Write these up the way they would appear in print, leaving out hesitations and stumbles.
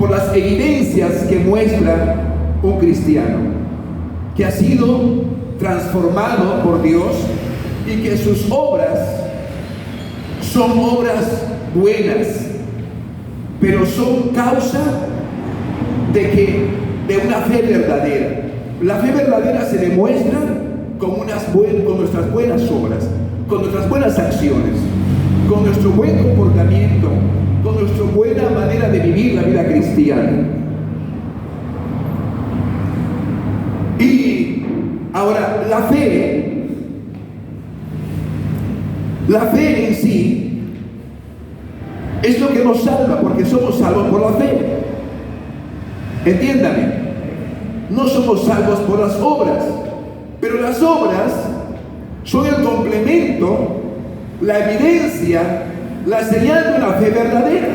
por las evidencias que muestra un cristiano, que ha sido transformado por Dios y que sus obras son obras buenas, pero son causa de una fe verdadera. La fe verdadera se demuestra con nuestras buenas obras, con nuestras buenas acciones, con nuestro buen comportamiento, con nuestra buena manera de vivir la vida cristiana. Y ahora, la fe en sí es lo que nos salva, porque somos salvos por la fe. Entiéndame, no somos salvos por las obras, pero las obras son el complemento, la evidencia, la señal de una fe verdadera.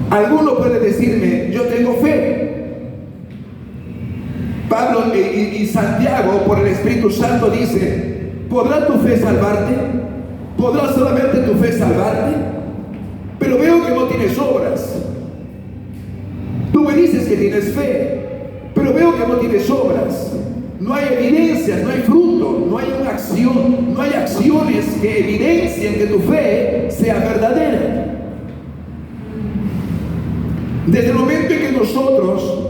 Alguno puede decirme, yo tengo fe. Pablo y Santiago, por el Espíritu Santo, dice, ¿podrá tu fe salvarte? ¿Podrá solamente tu fe salvarte? Pero veo que no tienes obras. Tú me dices que tienes fe, pero veo que no tienes obras. No hay evidencias, no hay fruto, no hay una acción, no hay acciones que evidencien que tu fe sea verdadera. Desde el momento en que nosotros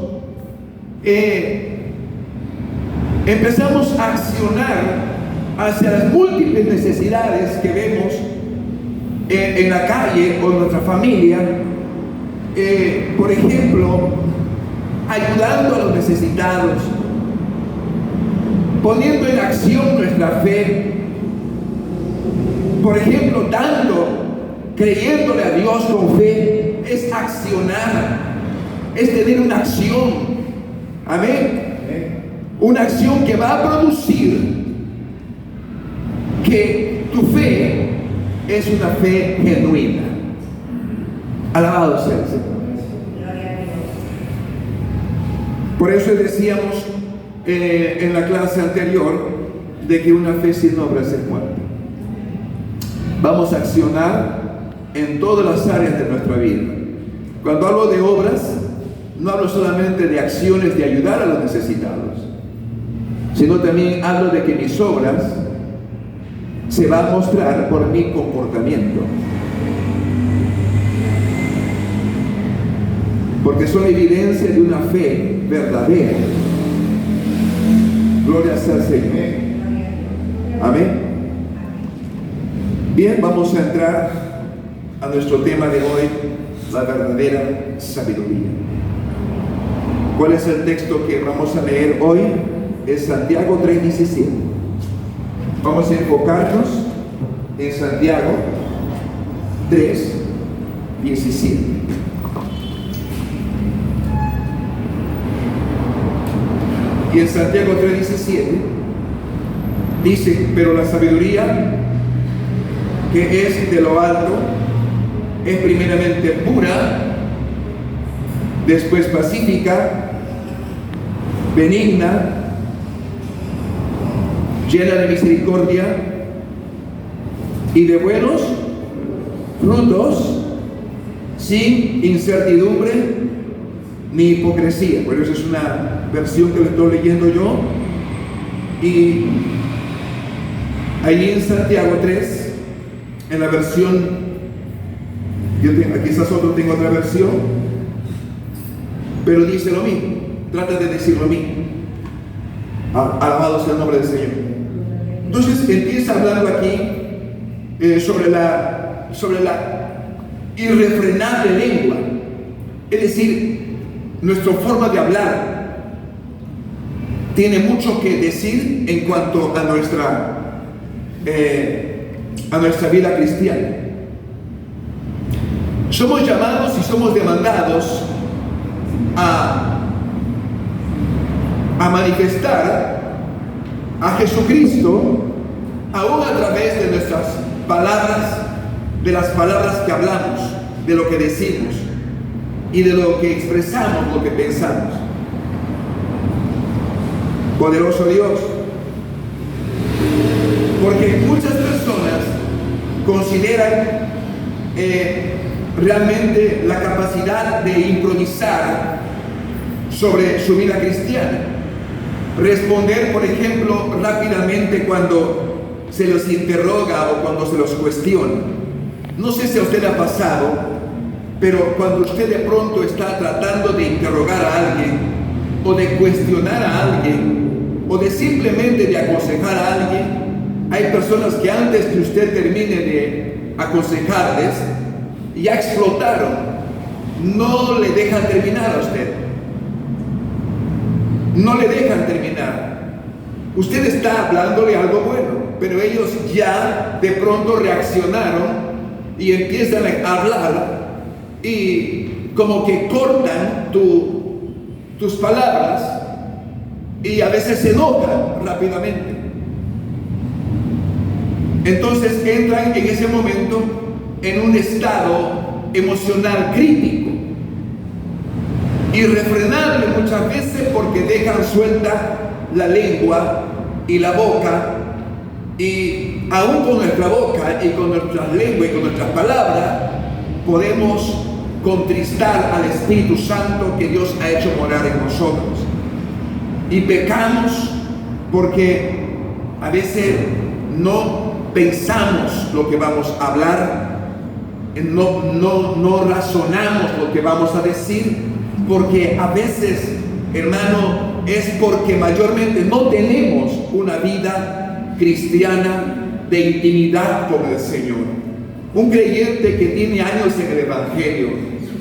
empezamos a accionar hacia las múltiples necesidades que vemos en la calle o en nuestra familia, por ejemplo, ayudando a los necesitados, poniendo en acción nuestra fe, por ejemplo, creyéndole a Dios con fe, es accionar, es tener una acción, amén, una acción que va a producir que tu fe es una fe genuina. Alabado sea el Señor. Por eso decíamos en la clase anterior de que una fe sin obras es muerta. Vamos a accionar en todas las áreas de nuestra vida. Cuando hablo de obras, no hablo solamente de acciones de ayudar a los necesitados, sino también hablo de que mis obras se van a mostrar por mi comportamiento, porque son evidencia de una fe verdadera. Gloria sea al Señor. Amén. Bien, vamos a entrar a nuestro tema de hoy, la verdadera sabiduría. ¿Cuál es el texto que vamos a leer hoy? Es Santiago 3:17. Vamos a enfocarnos en Santiago 3:17. Y en Santiago 3:17 dice, pero la sabiduría que es de lo alto es primeramente pura, después pacífica, benigna, llena de misericordia y de buenos frutos, sin incertidumbre ni hipocresía. Bueno, esa es una versión que le estoy leyendo yo. Y ahí en Santiago 3, en la versión, quizás otro tengo otra versión, pero dice lo mismo, trata de decir lo mismo. Alabado sea el nombre del Señor. Entonces empieza hablando aquí sobre la irrefrenable lengua, es decir, nuestra forma de hablar tiene mucho que decir en cuanto a nuestra vida cristiana. Somos llamados y somos demandados a manifestar a Jesucristo aún a través de nuestras palabras, de las palabras que hablamos, de lo que decimos y de lo que expresamos, lo que pensamos. Poderoso Dios, porque muchas personas consideran realmente la capacidad de improvisar sobre su vida cristiana. Responder, por ejemplo, rápidamente cuando se los interroga o cuando se los cuestiona. No sé si a usted le ha pasado, pero cuando usted de pronto está tratando de interrogar a alguien, o de cuestionar a alguien, o de simplemente de aconsejar a alguien, hay personas que antes que usted termine de aconsejarles, ya explotaron, no le dejan terminar a usted, no le dejan terminar. Usted está hablándole algo bueno, pero ellos ya de pronto reaccionaron y empiezan a hablar y como que cortan tus palabras y a veces se enojan rápidamente. Entonces entran en ese momento en un estado emocional crítico, irrefrenable muchas veces, porque dejan suelta la lengua y la boca, y aún con nuestra boca y con nuestras lenguas y con nuestras palabras podemos contristar al Espíritu Santo que Dios ha hecho morar en nosotros, y pecamos porque a veces no pensamos lo que vamos a hablar, no razonamos lo que vamos a decir, porque a veces, hermano, es porque mayormente no tenemos una vida cristiana de intimidad con el Señor. Un creyente que tiene años en el Evangelio,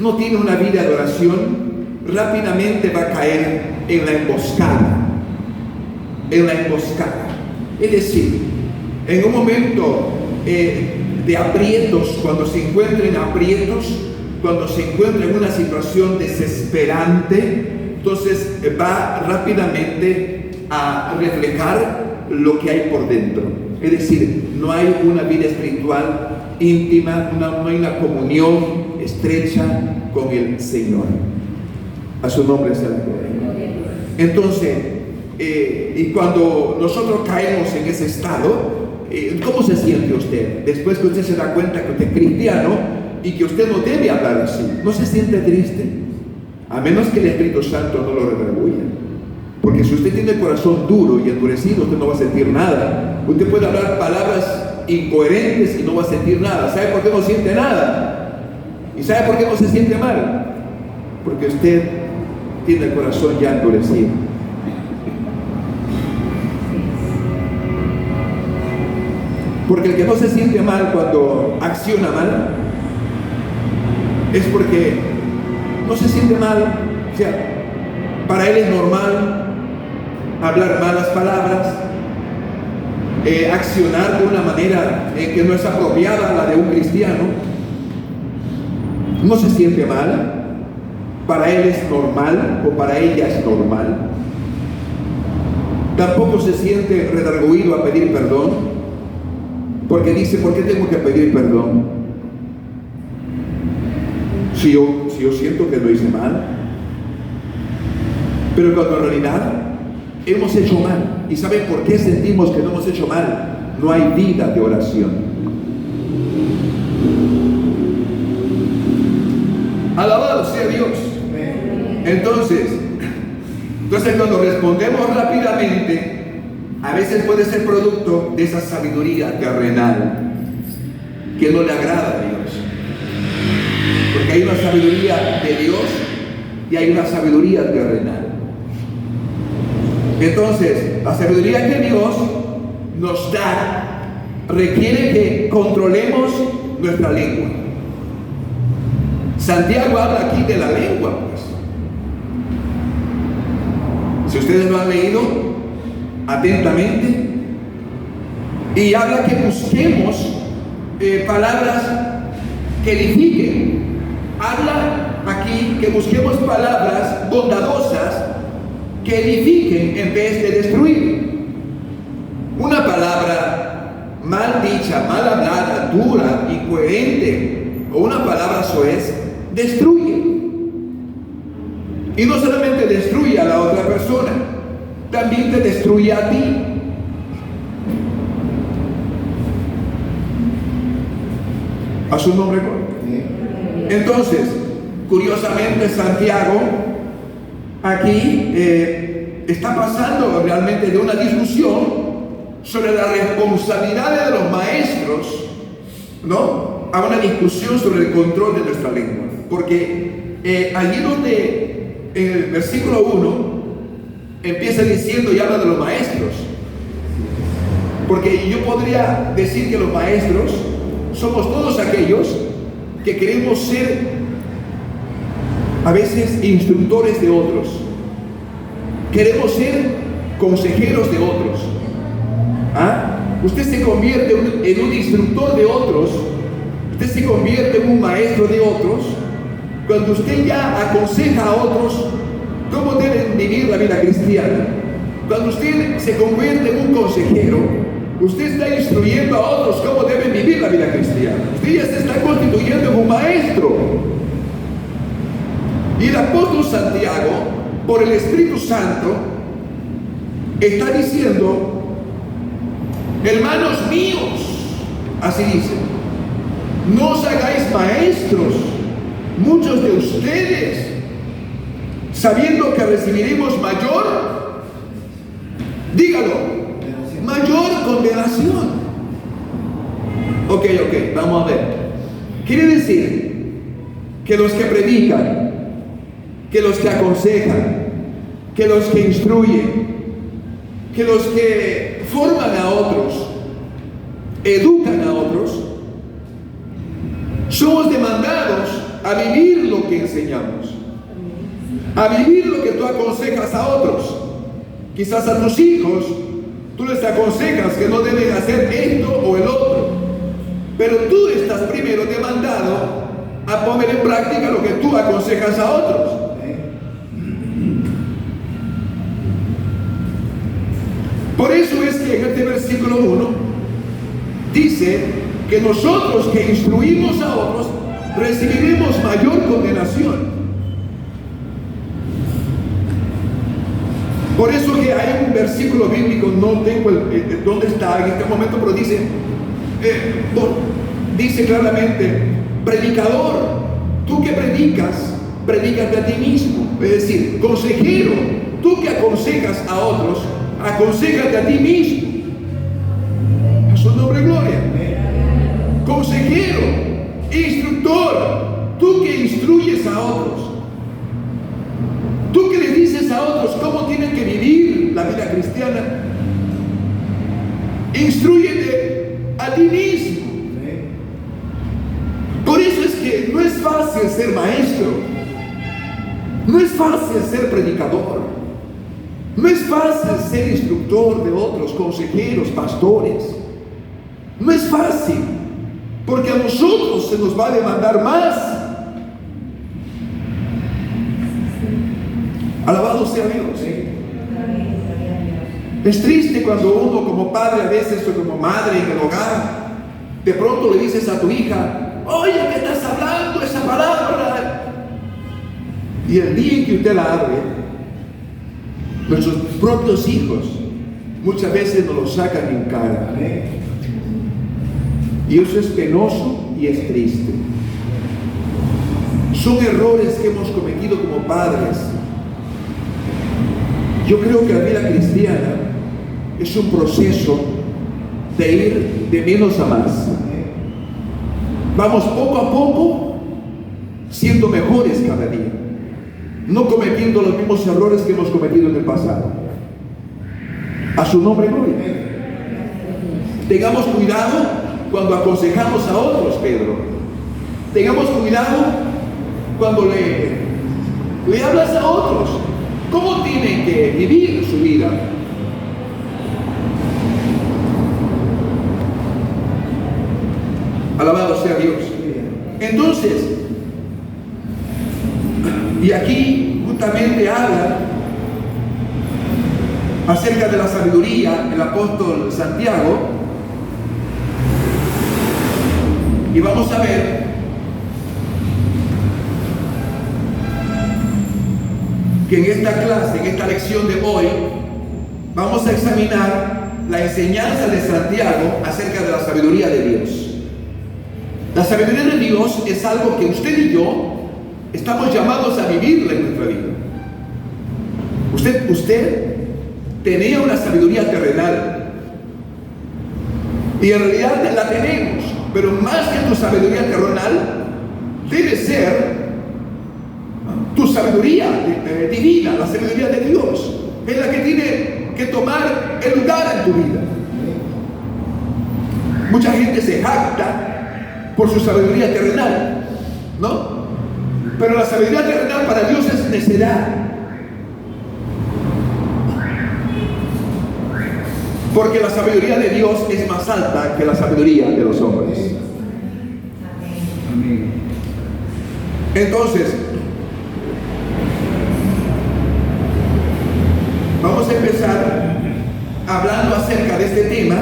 no tiene una vida de oración, rápidamente va a caer en la emboscada. En la emboscada. Es decir, en un momento de aprietos, cuando se encuentra en aprietos, cuando se encuentra en una situación desesperante, entonces va rápidamente a reflejar lo que hay por dentro. Es decir, no hay una vida espiritual íntima, no hay una comunión estrecha con el Señor. A su nombre sea la gloria. Entonces, y cuando nosotros caemos en ese estado, ¿cómo se siente usted? Después que usted se da cuenta que usted es cristiano y que usted no debe hablar así, ¿no se siente triste? A menos que el Espíritu Santo no lo redarguya. Porque si usted tiene el corazón duro y endurecido, usted no va a sentir nada. Usted puede hablar palabras incoherentes y no va a sentir nada. ¿Sabe por qué no siente nada? ¿Y sabe por qué no se siente mal? Porque usted tiene el corazón ya endurecido. Porque el que no se siente mal cuando acciona mal es porque no se siente mal. O sea, para él es normal hablar malas palabras, accionar de una manera que no es apropiada a la de un cristiano. No se siente mal. Para él es normal, o para ella es normal. Tampoco se siente redarguido a pedir perdón, porque dice: ¿por qué tengo que pedir perdón? Si yo siento que lo hice mal. Pero cuando en realidad hemos hecho mal. ¿Y saben por qué sentimos que no hemos hecho mal? No hay vida de oración. Alabado sea Dios. Entonces cuando respondemos rápidamente, a veces puede ser producto de esa sabiduría terrenal que no le agrada a Dios. Porque hay una sabiduría de Dios y hay una sabiduría terrenal. Entonces, la sabiduría que Dios nos da requiere que controlemos nuestra lengua. Santiago habla aquí de la lengua, pues. Si ustedes lo han leído atentamente, y habla que busquemos palabras que edifiquen. Habla aquí que busquemos palabras bondadosas que edifiquen en vez de destruir. Una palabra mal dicha, mal hablada, dura, incoherente, o una palabra soez, destruye. Y no solamente destruye a la otra persona, también te destruye a ti. A su nombre, entonces, curiosamente, Santiago aquí está pasando realmente de una discusión sobre la responsabilidad de los maestros, ¿no?, a una discusión sobre el control de nuestra lengua. Porque allí donde en el versículo 1 empieza diciendo y habla de los maestros, porque yo podría decir que los maestros somos todos aquellos que queremos ser a veces instructores de otros, queremos ser consejeros de otros. Usted se convierte en un instructor de otros, usted se convierte en un maestro de otros cuando usted ya aconseja a otros cómo deben vivir la vida cristiana. Cuando usted se convierte en un consejero, usted está instruyendo a otros cómo deben vivir la vida cristiana. Usted ya se está constituyendo en un maestro. Y el apóstol Santiago, por el Espíritu Santo, está diciendo: hermanos míos, así dice, no os hagáis maestros muchos de ustedes, sabiendo que recibiremos mayor, dígalo, mayor condenación. Ok, vamos a ver. Quiere decir que los que predican, que los que aconsejan, que los que instruyen, que los que forman a otros, educan a otros, somos demandados a vivir lo que enseñamos, a vivir lo que tú aconsejas a otros. Quizás a tus hijos tú les aconsejas que no deben hacer esto o el otro, pero tú estás primero demandado a poner en práctica lo que tú aconsejas a otros. Por eso es que en este versículo 1 dice que nosotros que instruimos a otros recibiremos mayor condenación. Por eso que hay un versículo bíblico, no tengo dónde está en este momento, pero dice claramente: predicador, tú que predicas, predícate a ti mismo. Es decir, consejero, tú que aconsejas a otros, aconséjate a ti mismo. A su nombre, gloria. Consejero, instructor, tú que instruyes a otros, tú que le dices a otros cómo tienen que vivir la vida cristiana, instrúyete a ti mismo. Por eso es que no es fácil ser maestro, no es fácil ser predicador, no es fácil ser instructor de otros, consejeros, pastores. No es fácil, porque a nosotros se nos va a demandar más. Alabado sea Dios. Es triste cuando uno como padre a veces o como madre en el hogar, de pronto le dices a tu hija: oye, ¿qué estás hablando esa palabra? Y el día en que usted la abre, nuestros propios hijos muchas veces nos lo sacan en cara. Y eso es penoso y es triste. Son errores que hemos cometido como padres. Yo creo que la vida cristiana es un proceso de ir de menos a más. Vamos poco a poco siendo mejores cada día, no cometiendo los mismos errores que hemos cometido en el pasado. A su nombre, gloria. Tengamos cuidado cuando aconsejamos a otros, Pedro. Tengamos cuidado cuando le hablas a otros cómo tienen que vivir su vida. Alabado sea Dios. Entonces, y aquí justamente habla acerca de la sabiduría el apóstol Santiago. Y vamos a ver que en esta clase, en esta lección de hoy, vamos a examinar la enseñanza de Santiago acerca de la sabiduría de Dios. La sabiduría de Dios es algo que usted y yo estamos llamados a vivirla en nuestra vida. Usted tenía una sabiduría terrenal y en realidad la tenemos, pero más que tu sabiduría terrenal debe ser tu sabiduría divina, la sabiduría de Dios, es la que tiene que tomar el lugar en tu vida. Mucha gente se jacta por su sabiduría terrenal, ¿no? Pero la sabiduría terrenal para Dios es necedad. Porque la sabiduría de Dios es más alta que la sabiduría de los hombres. Entonces, vamos a empezar hablando acerca de este tema,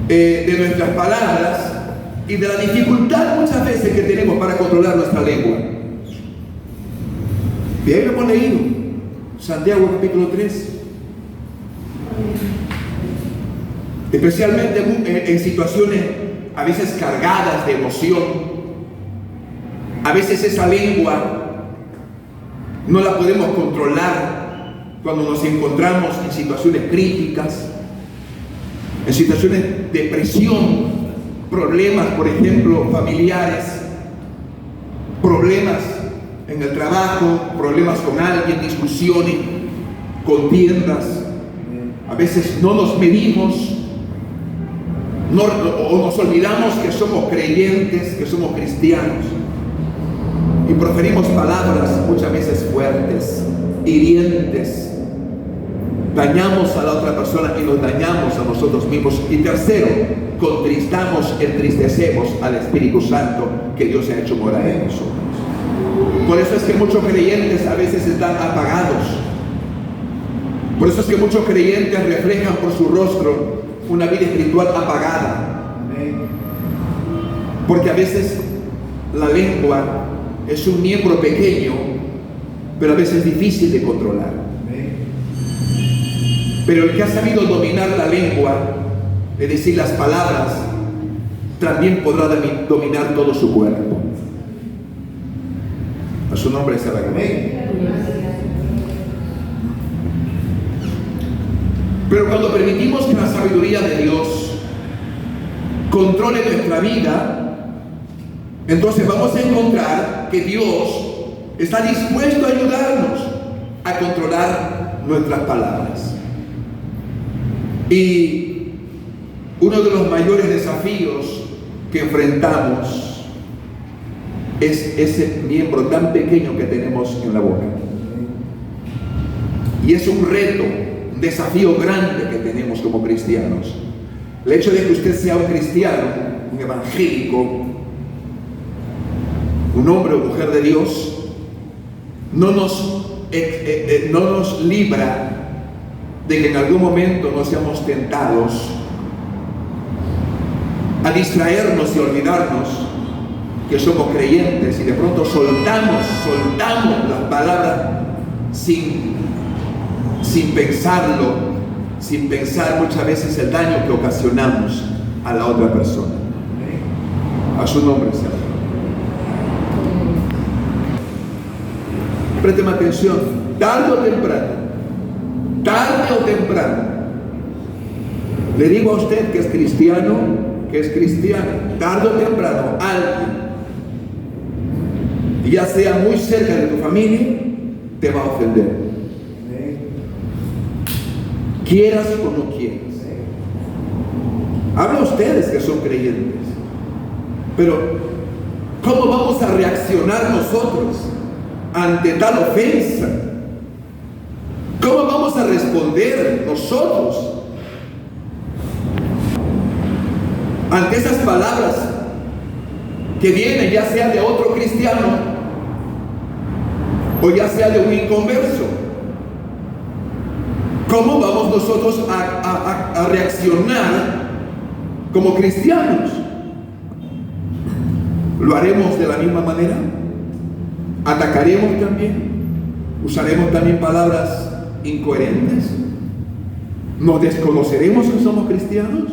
de nuestras palabras y de la dificultad muchas veces que tenemos para controlar nuestra lengua. Bien, lo hemos leído, Santiago capítulo 3. Especialmente en situaciones a veces cargadas de emoción. A veces esa lengua no la podemos controlar cuando nos encontramos en situaciones críticas, en situaciones de presión, problemas, por ejemplo, familiares, problemas en el trabajo, problemas con alguien, discusiones, contiendas. A veces no nos medimos, o nos olvidamos que somos creyentes, que somos cristianos, y proferimos palabras muchas veces fuertes, hirientes. Dañamos a la otra persona y nos dañamos a nosotros mismos. Y tercero, contristamos, entristecemos al Espíritu Santo que Dios ha hecho morar en nosotros. Por eso es que muchos creyentes a veces están apagados. Por eso es que muchos creyentes reflejan por su rostro una vida espiritual apagada. Porque a veces la lengua es un miembro pequeño, pero a veces difícil de controlar. Pero el que ha sabido dominar la lengua, es decir, las palabras, también podrá dominar todo su cuerpo. A su nombre sea la gloria. Pero cuando permitimos que la sabiduría de Dios controle nuestra vida, entonces vamos a encontrar que Dios está dispuesto a ayudarnos a controlar nuestras palabras. Y uno de los mayores desafíos que enfrentamos es ese miembro tan pequeño que tenemos en la boca. Y es un reto, un desafío grande que tenemos como cristianos. El hecho de que usted sea un cristiano, un evangélico, un hombre o mujer de Dios, no nos libra de que en algún momento no seamos tentados a distraernos y olvidarnos que somos creyentes y de pronto soltamos las palabras sin pensarlo, sin pensar muchas veces el daño que ocasionamos a la otra persona. A su nombre sea. Présteme atención, tarde o temprano, le digo a usted que es cristiano, tarde o temprano, alguien, ya sea muy cerca de tu familia, te va a ofender. Quieras o no quieras. Habla a ustedes que son creyentes, pero ¿cómo vamos a reaccionar nosotros ante tal ofensa? ¿Cómo vamos a responder nosotros ante esas palabras que vienen ya sea de otro cristiano o ya sea de un inconverso? ¿Cómo vamos nosotros a reaccionar como cristianos? ¿Lo haremos de la misma manera? ¿Atacaremos también? ¿Usaremos también palabras incoherentes? ¿Nos desconoceremos si somos cristianos?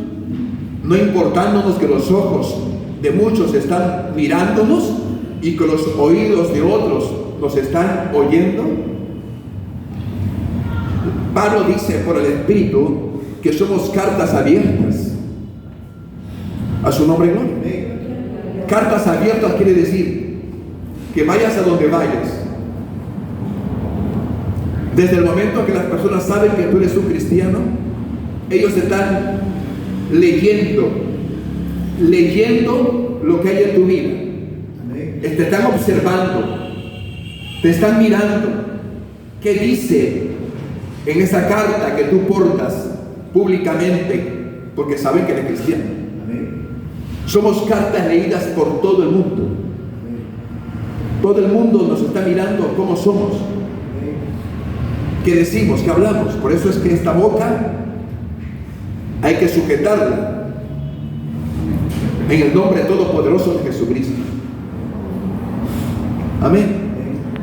No importándonos que los ojos de muchos están mirándonos y que los oídos de otros nos están oyendo? Pablo dice por el Espíritu que somos cartas abiertas. A su nombre, gloria. Cartas abiertas quiere decir que vayas a donde vayas. Desde el momento que las personas saben que tú eres un cristiano, ellos están leyendo lo que hay en tu vida. Te están observando, te están mirando. ¿Qué dice en esa carta que tú portas públicamente? Porque saben que eres cristiano. Somos cartas leídas por todo el mundo. Todo el mundo nos está mirando cómo somos, qué decimos, qué hablamos. Por eso es que esta boca hay que sujetarla en el nombre todopoderoso de Jesucristo. Amén.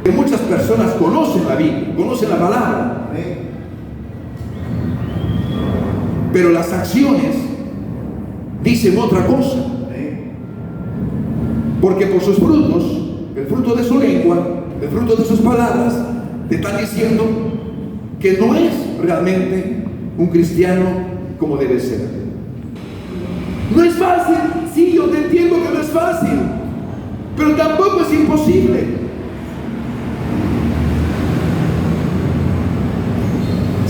Que muchas personas conocen la Biblia, conocen la palabra, pero las acciones dicen otra cosa. Porque por sus frutos, el fruto de su lengua, el fruto de sus palabras, te están diciendo que no es realmente un cristiano como debe ser. No es fácil, sí, yo te entiendo que no es fácil, pero tampoco es imposible.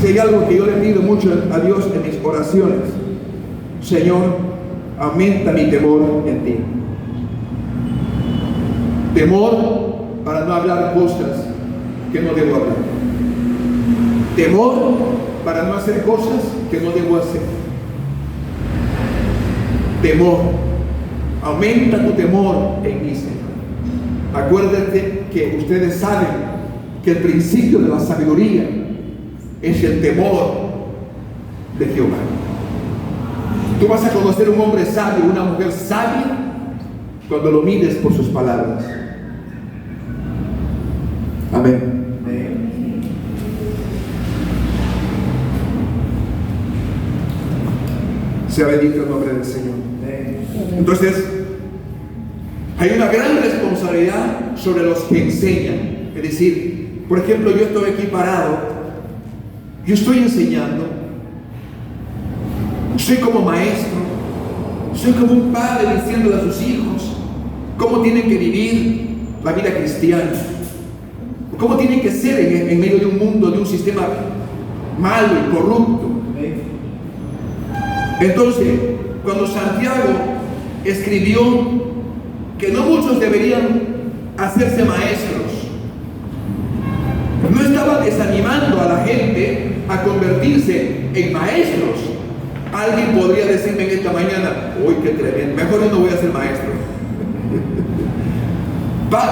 Si hay algo que yo le pido mucho a Dios en mis oraciones: Señor, aumenta mi temor en ti. Temor para no hablar cosas que no debo hablar. Temor para no hacer cosas que no debo hacer. Temor. Aumenta tu temor en mí, Señor. Acuérdate que ustedes saben que el principio de la sabiduría es el temor de Jehová. Tú vas a conocer un hombre sabio, una mujer sabia, cuando lo mides por sus palabras. Amén. Sea bendito el nombre del Señor. Entonces, hay una gran responsabilidad sobre los que enseñan. Es decir, por ejemplo, yo estoy aquí parado, yo estoy enseñando, soy como maestro, soy como un padre diciéndole a sus hijos cómo tienen que vivir la vida cristiana, cómo tienen que ser en medio de un mundo, de un sistema malo y corrupto. Entonces, cuando Santiago escribió que no muchos deberían hacerse maestros, no estaba desanimando a la gente a convertirse en maestros. Alguien podría decirme en esta mañana: uy, qué tremendo, mejor yo no voy a ser maestro.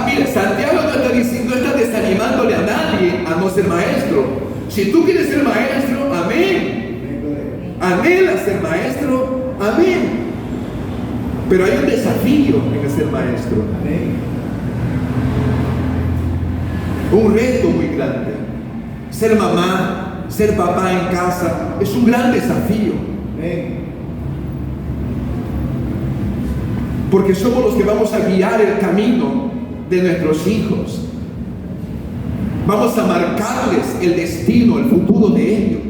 Mire, Santiago no está desanimándole a nadie a no ser maestro. Si tú quieres ser maestro, amén. Anhela ser maestro, amén. Pero hay un desafío en el ser maestro. Un reto muy grande. Ser mamá, ser papá en casa es un gran desafío. Porque somos los que vamos a guiar el camino de nuestros hijos. Vamos a marcarles el destino, el futuro de ellos.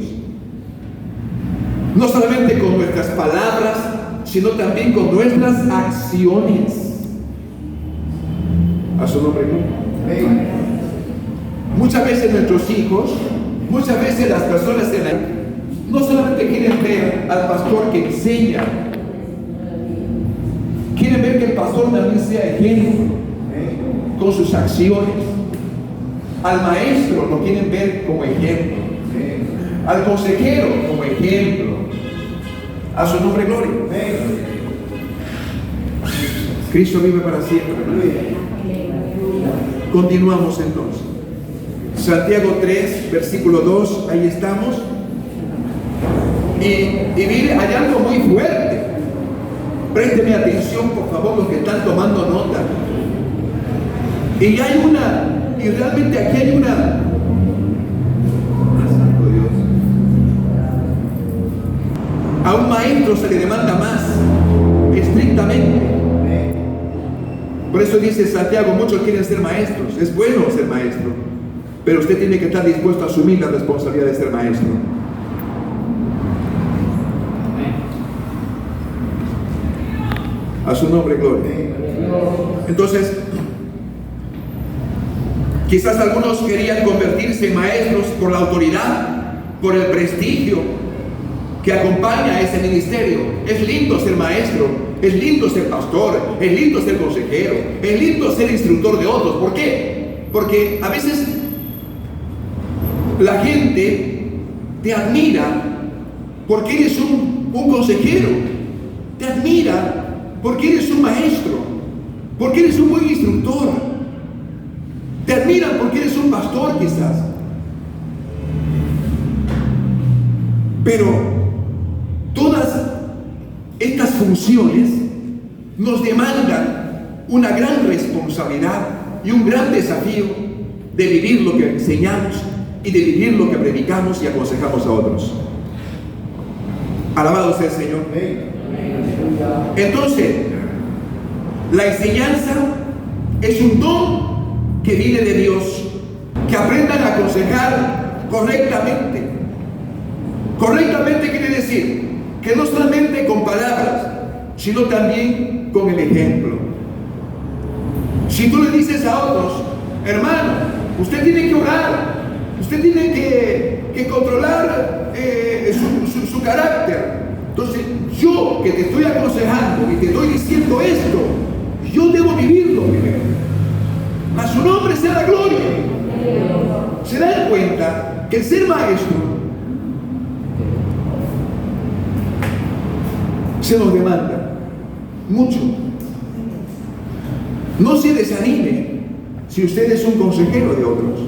No solamente con nuestras palabras, sino también con nuestras acciones. A su nombre. Muchas veces nuestros hijos, muchas veces las personas no solamente quieren ver al pastor que enseña, quieren ver que el pastor también sea ejemplo con sus acciones. Al maestro lo quieren ver como ejemplo, al consejero como ejemplo. A su nombre, gloria. Cristo vive para siempre. Continuamos entonces. Santiago 3, versículo 2, ahí estamos. Y mire, hay algo muy fuerte. Présteme atención, por favor, los que están tomando nota. Y realmente aquí hay una. Santo Dios. A un maestro se le demanda más, estrictamente. Por eso dice Santiago, muchos quieren ser maestros. Es bueno ser maestro, pero usted tiene que estar dispuesto a asumir la responsabilidad de ser maestro. A su nombre, gloria. Entonces, quizás algunos querían convertirse en maestros por la autoridad, por el prestigio que acompaña a ese ministerio. Es lindo ser maestro, es lindo ser pastor, es lindo ser consejero, es lindo ser instructor de otros. ¿Por qué? Porque a veces la gente te admira porque eres un consejero, te admira porque eres un maestro, porque eres un buen instructor, te admiran porque eres un pastor quizás. Pero todas estas funciones nos demandan una gran responsabilidad y un gran desafío de vivir lo que enseñamos y de vivir lo que predicamos y aconsejamos a otros. Alabado sea el Señor. Entonces, la enseñanza es un don que viene de Dios. Que aprendan a aconsejar correctamente. Correctamente quiere decir que no solamente con palabras, sino también con el ejemplo. Si tú le dices a otros, hermano, usted tiene que orar, usted tiene que controlar su carácter. Entonces, yo que te estoy aconsejando y te estoy diciendo esto, yo debo vivirlo primero. A su nombre sea la gloria. Se dan cuenta que el ser maestro se nos demanda mucho. No se desanime si usted es un consejero de otros.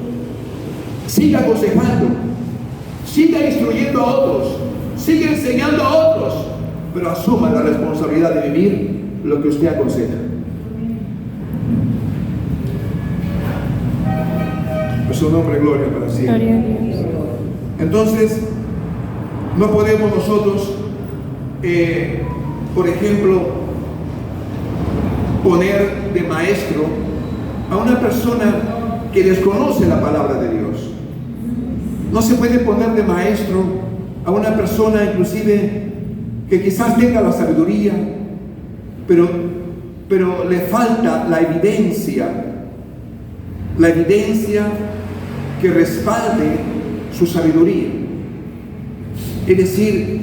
Siga aconsejando, siga instruyendo a otros, siga enseñando a otros, pero asuma la responsabilidad de vivir lo que usted aconseja. A su nombre, gloria para siempre. Entonces, no podemos nosotros, por ejemplo, poner de maestro a una persona que desconoce la palabra de Dios. No se puede poner de maestro a una persona inclusive que quizás tenga la sabiduría, pero le falta la evidencia que respalde su sabiduría. Es decir,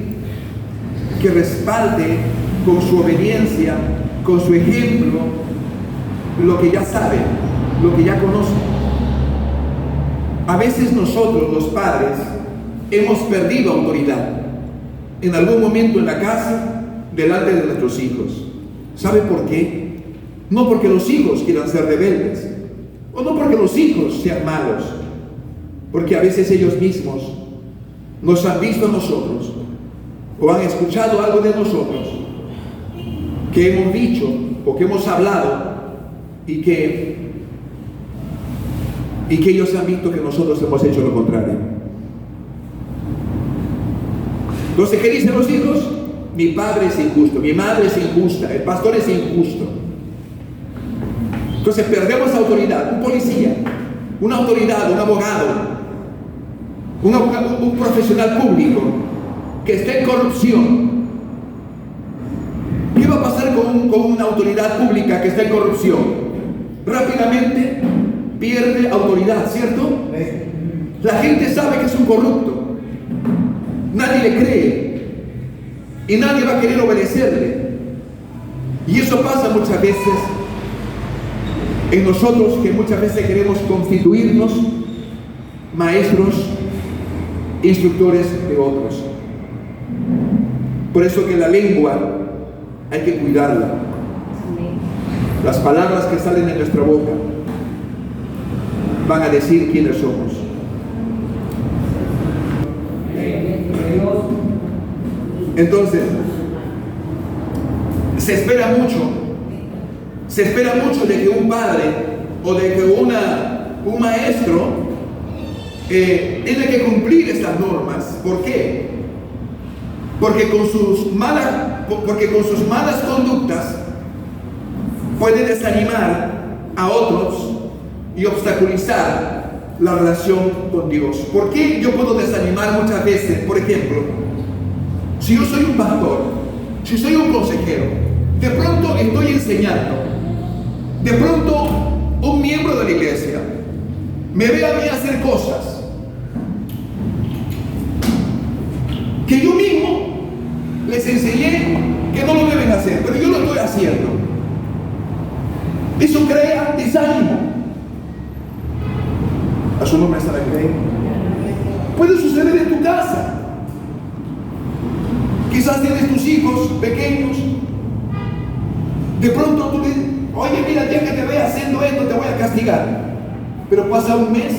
que respalde con su obediencia, con su ejemplo, lo que ya sabe, lo que ya conoce. A veces nosotros, los padres, hemos perdido autoridad en algún momento en la casa, delante de nuestros hijos. ¿Sabe por qué? No porque los hijos quieran ser rebeldes, o no porque los hijos sean malos, porque a veces ellos mismos nos han visto a nosotros, o han escuchado algo de nosotros, que hemos dicho, o que hemos hablado, y que ellos han visto que nosotros hemos hecho lo contrario. Entonces, ¿qué dicen los hijos? Mi padre es injusto, mi madre es injusta, el pastor es injusto. Entonces perdemos autoridad. Un policía, una autoridad, un abogado, un profesional público que esté en corrupción. ¿Qué va a pasar con una autoridad pública que está en corrupción? Rápidamente pierde autoridad, ¿cierto? La gente sabe que es un corrupto. Nadie le cree y nadie va a querer obedecerle. Y eso pasa muchas veces en nosotros, que muchas veces queremos constituirnos maestros, instructores de otros. Por eso que la lengua hay que cuidarla. Las palabras que salen de nuestra boca van a decir quiénes somos. Entonces, se espera mucho de que un padre o de que un maestro tiene que cumplir estas normas. ¿Por qué? Porque con sus malas conductas puede desanimar a otros y obstaculizar la relación con Dios. ¿Por qué yo puedo desanimar muchas veces? Por ejemplo, si yo soy un pastor, si soy un consejero, de pronto estoy enseñando, de pronto un miembro de la iglesia me ve a mí hacer cosas que yo mismo les enseñé que no lo deben hacer, pero yo lo estoy haciendo. Eso crea desánimo. A su nombre está la creen. Puede suceder en tu casa. Quizás tienes tus hijos pequeños. De pronto tú le dices, oye, mira, ya que te vea haciendo esto, te voy a castigar. Pero pasa un mes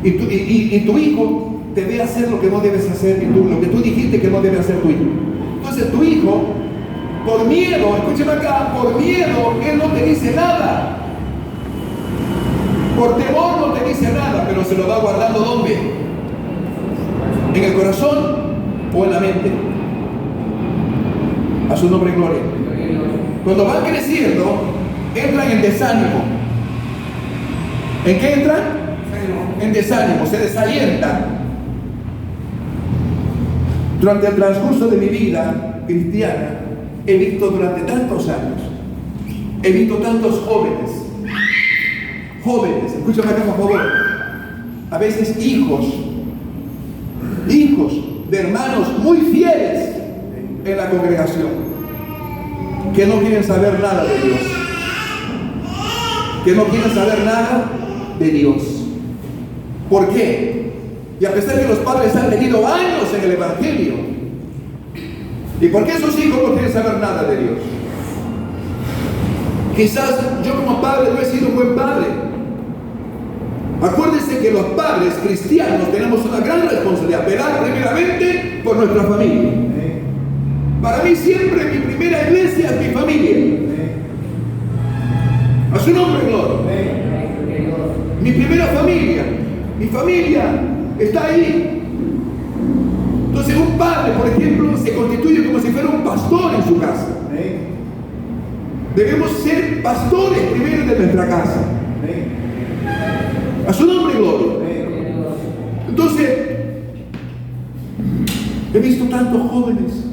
y tu hijo te ve hacer lo que no debes hacer, lo que tú dijiste que no debe hacer tu hijo. Entonces tu hijo, por miedo, escúcheme acá, por miedo, él no te dice nada. Por temor no te dice nada, pero se lo va guardando ¿dónde? ¿En el corazón o en la mente? A su nombre gloria. Cuando van creciendo, entran en desánimo. ¿En qué entran? En desánimo, se desalientan. Durante el transcurso de mi vida cristiana, he visto durante tantos años, he visto tantos jóvenes, escúchame acá por favor, a veces hijos de hermanos muy fieles en la congregación, que no quieren saber nada de Dios, que no quieren saber nada de Dios. ¿Por qué? Y a pesar que los padres han tenido años en el Evangelio, ¿y por qué esos hijos no quieren saber nada de Dios? Quizás yo como padre no he sido un buen padre. Acuérdense que los padres cristianos tenemos una gran responsabilidad, velar primeramente por nuestra familia. Para mí siempre mi primera iglesia es mi familia. A su nombre, gloria. Mi primera familia, mi familia está ahí. Entonces un padre, por ejemplo, se constituye como si fuera un pastor en su casa. Debemos ser pastores primero de nuestra casa. A su nombre, gloria. Entonces, he visto tantos jóvenes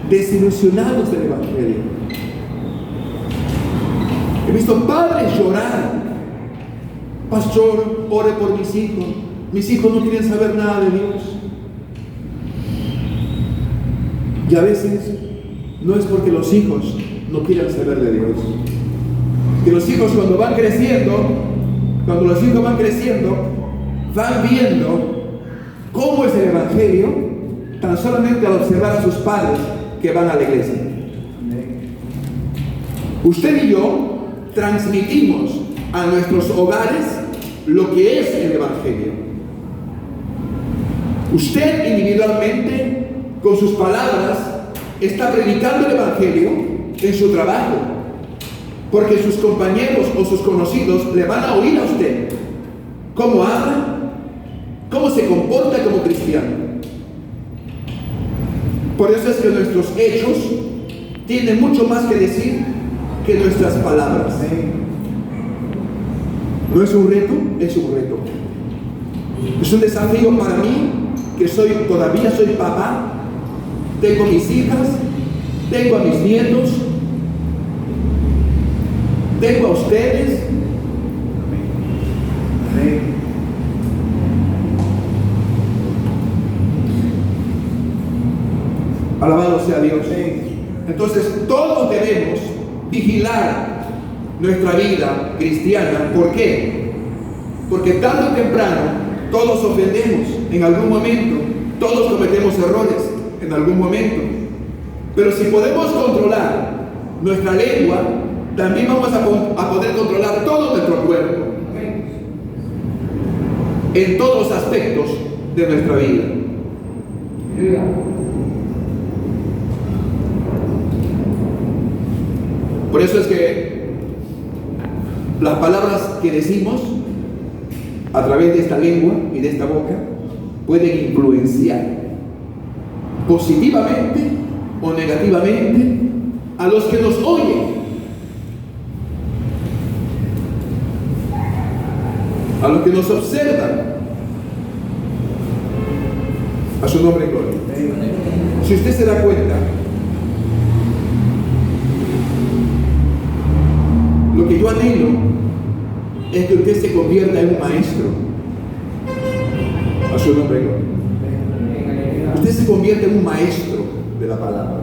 desilusionados del Evangelio. He visto padres llorar. Pastor, ore por mis hijos no quieren saber nada de Dios. Y a veces no es porque los hijos no quieran saber de Dios. Que los hijos cuando los hijos van creciendo, van viendo cómo es el Evangelio, tan solamente al observar a sus padres que van a la iglesia. Usted y yo transmitimos a nuestros hogares lo que es el Evangelio. Usted individualmente, con sus palabras, está predicando el Evangelio en su trabajo, porque sus compañeros o sus conocidos le van a oír a usted cómo habla, cómo se comporta como cristiano. Por eso es que nuestros hechos tienen mucho más que decir que nuestras palabras. ¿No es un reto? Es un reto. Es un desafío para mí, que todavía soy papá, tengo mis hijas, tengo a mis nietos, tengo a ustedes. Alabado sea Dios. Entonces todos debemos vigilar nuestra vida cristiana. ¿Por qué? Porque tarde o temprano todos ofendemos en algún momento, todos cometemos errores en algún momento. Pero si podemos controlar nuestra lengua, también vamos a poder controlar todo nuestro cuerpo, en todos los aspectos de nuestra vida. Por eso es que las palabras que decimos a través de esta lengua y de esta boca pueden influenciar positivamente o negativamente a los que nos oyen. a los que nos observan. A su nombre, gloria. Si usted se da cuenta, lo que yo anhelo es que usted se convierta en un maestro. A su nombre, gloria. Usted se convierte en un maestro de la palabra.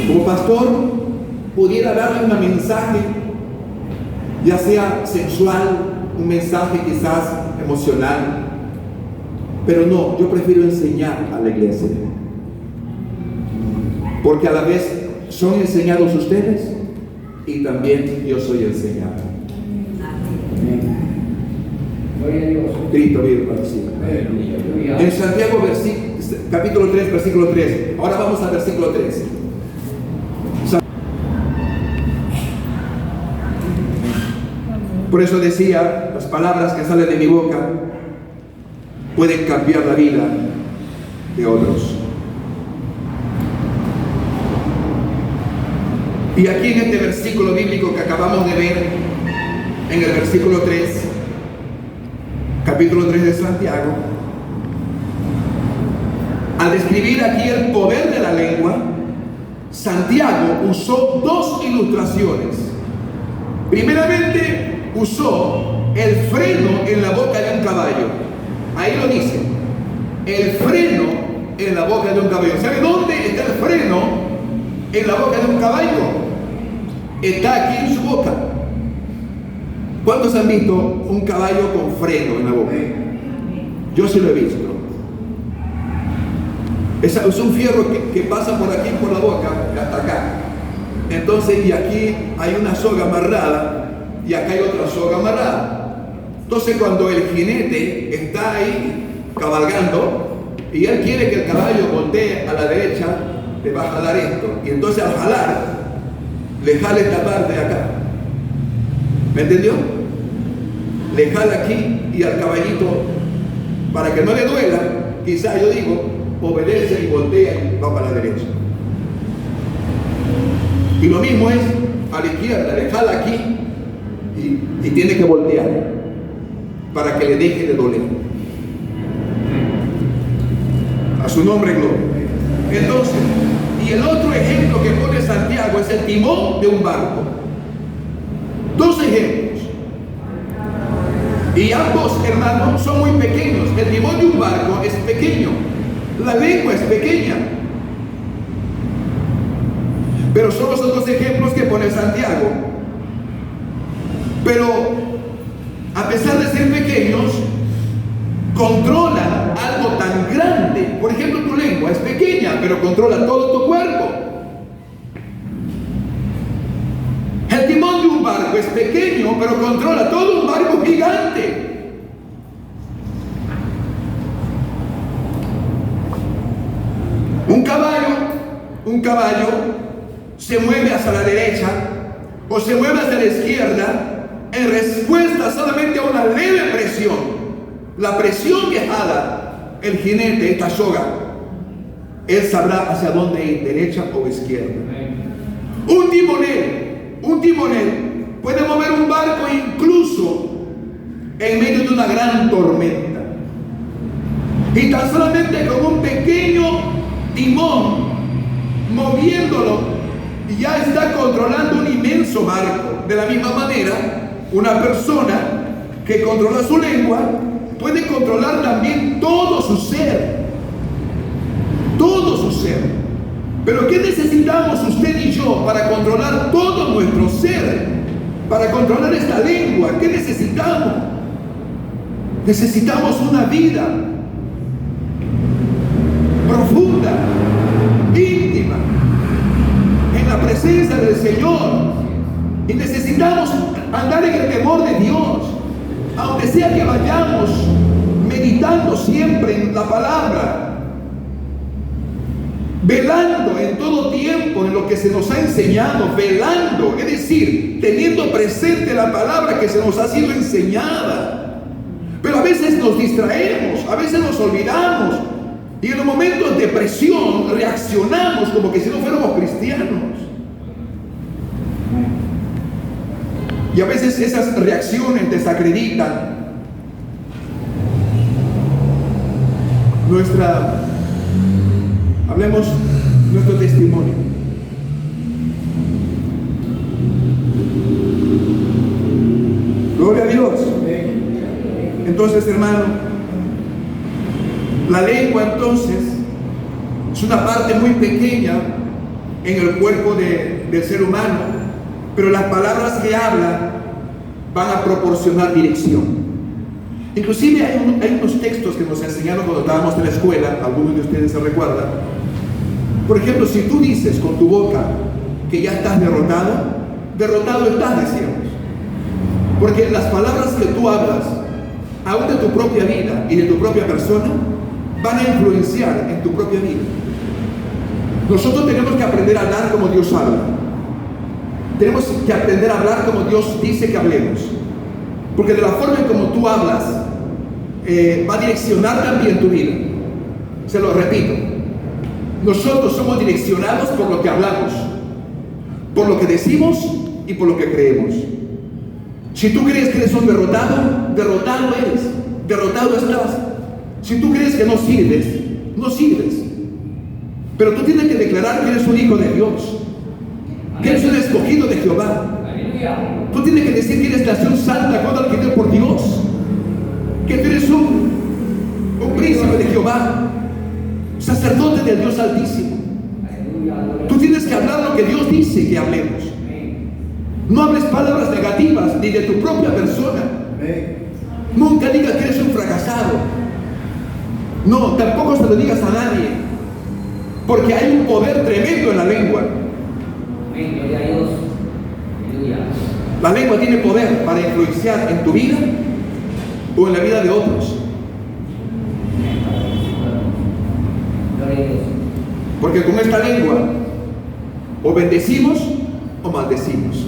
Como pastor, pudiera darle un mensaje, ya sea sensual, un mensaje quizás emocional, pero no, yo prefiero enseñar a la iglesia, porque a la vez son enseñados ustedes y también yo soy enseñado. Cristo vive para siempre. En Santiago capítulo 3, versículo 3. Ahora vamos al versículo 3. Por eso decía, las palabras que salen de mi boca pueden cambiar la vida de otros. Y aquí en este versículo bíblico que acabamos de ver, en el versículo 3, capítulo 3 de Santiago, al describir aquí el poder de la lengua, Santiago usó dos ilustraciones. Primeramente, usó el freno en la boca de un caballo. Ahí lo dice, el freno en la boca de un caballo. ¿Sabe dónde está el freno en la boca de un caballo? Está aquí en su boca. ¿Cuántos han visto un caballo con freno en la boca? Yo sí lo he visto. Es un fierro que pasa por aquí, por la boca, hasta acá. Entonces, y aquí hay una soga amarrada y acá hay otra soga amarrada. Entonces, cuando el jinete está ahí cabalgando y él quiere que el caballo voltee a la derecha, le va a jalar esto. Y entonces al jalar, le jala esta parte de acá. ¿Me entendió? Le jala aquí y al caballito, para que no le duela, quizá yo digo, obedece y voltea y va para la derecha. Y lo mismo es a la izquierda, le jala aquí y tiene que voltear para que le deje de doler. A su nombre, gloria. Entonces, y el otro ejemplo que pone Santiago es el timón de un barco. Dos ejemplos. Y ambos, hermanos, son muy pequeños. El timón de un barco es pequeño. La lengua es pequeña. Pero son los dos ejemplos que pone Santiago. Pero a pesar de ser pequeños, controlan algo tan grande. Por ejemplo, tu lengua es pequeña, pero controla todo tu cuerpo. El timón de un barco es pequeño, pero controla todo un barco gigante. Un caballo se mueve hacia la derecha o se mueve hacia la izquierda en respuesta solamente a una leve presión. La presión que jala el jinete, esta soga, él sabrá hacia dónde ir, derecha o izquierda. Un timonel puede mover un barco incluso en medio de una gran tormenta. Y tan solamente con un pequeño timón moviéndolo, ya está controlando un inmenso barco. De la misma manera, una persona que controla su lengua puede controlar también todo su ser. Todo su ser. Pero ¿qué necesitamos usted y yo para controlar todo nuestro ser? Para controlar esta lengua, ¿qué necesitamos? Necesitamos una vida profunda, íntima, en la presencia del Señor. Y necesitamos andar en el temor de Dios, aunque sea que vayamos meditando siempre en la palabra, velando en todo tiempo en lo que se nos ha enseñado, velando, es decir, teniendo presente la palabra que se nos ha sido enseñada. Pero a veces nos distraemos, a veces nos olvidamos, y en los momentos de presión reaccionamos como que si no fuéramos cristianos. Y a veces esas reacciones desacreditan nuestro testimonio. Gloria a Dios. Entonces, hermano, la lengua entonces es una parte muy pequeña en el cuerpo del ser humano, pero las palabras que habla van a proporcionar dirección. Inclusive hay unos textos que nos enseñaron cuando estábamos en la escuela, algunos de ustedes se recuerdan. Por ejemplo, si tú dices con tu boca que ya estás derrotado, derrotado estás, decíamos. Porque las palabras que tú hablas, aún de tu propia vida y de tu propia persona, van a influenciar en tu propia vida. Nosotros tenemos que aprender a hablar como Dios habla. Tenemos que aprender a hablar como Dios dice que hablemos. Porque de la forma en como tú hablas, va a direccionar también tu vida. Se lo repito. Nosotros somos direccionados por lo que hablamos, por lo que decimos y por lo que creemos. Si tú crees que eres un derrotado, derrotado eres, derrotado estás. Si tú crees que no sirves, no sirves. Pero tú tienes que declarar que eres un hijo de Dios, que eres un escogido de Jehová. Tú tienes que decir que eres nación santa, cuando adquirido por Dios, que tú eres un príncipe de Jehová, sacerdote del Dios Altísimo. Tú tienes que hablar lo que Dios dice que hablemos. No hables palabras negativas ni de tu propia persona. Nunca digas que eres un fracasado. No, tampoco se lo digas a nadie, porque hay un poder tremendo en la lengua. La lengua tiene poder para influenciar en tu vida o en la vida de otros. Porque con esta lengua o bendecimos o maldecimos.